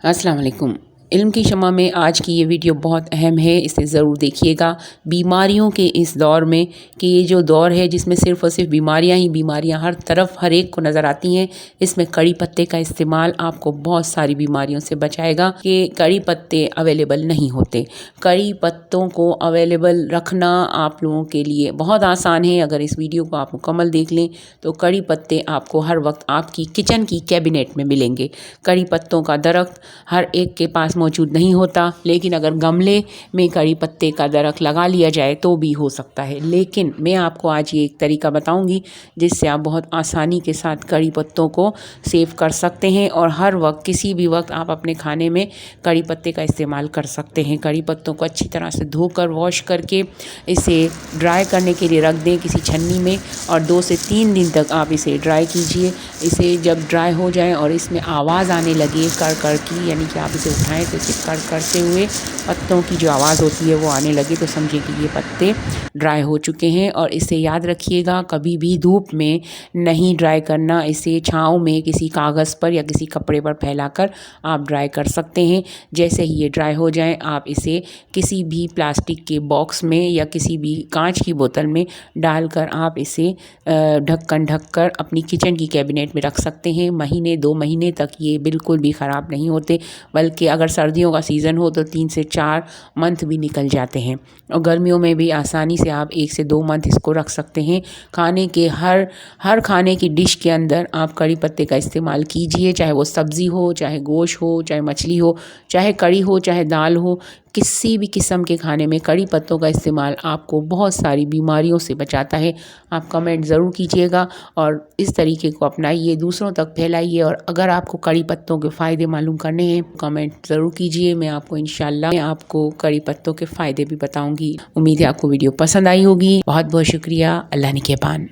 अस्सलाम वालेकुम। इल्म की शम्मा में आज की ये वीडियो बहुत अहम है, इसे ज़रूर देखिएगा। बीमारियों के इस दौर में कि ये जो दौर है जिसमें सिर्फ़ और सिर्फ बीमारियां ही बीमारियां हर तरफ हर एक को नज़र आती हैं, इसमें कड़ी पत्ते का इस्तेमाल आपको बहुत सारी बीमारियों से बचाएगा। कि कड़ी पत्ते अवेलेबल नहीं होते। कड़ी पत्तों को अवेलेबल रखना आप लोगों के लिए बहुत आसान है। अगर इस वीडियो को आप मुकम्मल देख लें तो कड़ी पत्ते आपको हर वक्त आपकी किचन की कैबिनेट में मिलेंगे। कड़ी पत्तों का दरख्त हर एक के पास मौजूद नहीं होता, लेकिन अगर गमले में कड़ी पत्ते का दरख्त लगा लिया जाए तो भी हो सकता है। लेकिन मैं आपको आज ये एक तरीका बताऊंगी जिससे आप बहुत आसानी के साथ कड़ी पत्तों को सेव कर सकते हैं और हर वक्त किसी भी वक्त आप अपने खाने में कड़ी पत्ते का इस्तेमाल कर सकते हैं। कड़ी पत्तों को अच्छी तरह से धोकर वॉश करके इसे ड्राई करने के लिए रख दें किसी छन्नी में और 2 से 3 दिन तक आप इसे ड्राई कीजिए। इसे जब ड्राई हो जाए और इसमें आवाज़ आने लगे कर की, यानी कि आप इसे उठाएं तो इसे कर करते हुए पत्तों की जो आवाज़ होती है वो आने लगे तो समझिए कि ये पत्ते ड्राई हो चुके हैं। और इसे याद रखिएगा, कभी भी धूप में नहीं ड्राई करना। इसे छाँव में किसी कागज़ पर या किसी कपड़े पर फैलाकर आप ड्राई कर सकते हैं। जैसे ही ये ड्राई हो जाए आप इसे किसी भी प्लास्टिक के बॉक्स में या किसी भी कांच की बोतल में डालकर आप इसे ढक्कन ढककर अपनी किचन की कैबिनेट में रख सकते हैं। महीने 2 महीने तक ये बिल्कुल भी ख़राब नहीं होते, बल्कि अगर सर्दियों का सीज़न हो तो 3 से 4 मंथ भी निकल जाते हैं। और गर्मियों में भी आसानी से आप 1 से 2 मंथ इसको रख सकते हैं। खाने के हर खाने की डिश के अंदर आप कड़ी पत्ते का इस्तेमाल कीजिए, चाहे वो सब्ज़ी हो, चाहे गोश्त हो, चाहे मछली हो, चाहे कड़ी हो, चाहे दाल हो। किसी भी किस्म के खाने में कड़ी पत्तों का इस्तेमाल आपको बहुत सारी बीमारियों से बचाता है। आप कमेंट ज़रूर कीजिएगा और इस तरीके को अपनाइए, दूसरों तक फैलाइए। और अगर आपको कड़ी पत्तों के फ़ायदे मालूम करने हैं कमेंट ज़रूर कीजिए। मैं आपको कड़ी पत्तों के फ़ायदे भी बताऊंगी। उम्मीद है आपको वीडियो पसंद आई होगी। बहुत बहुत शुक्रिया। अल्लाह निगहबान।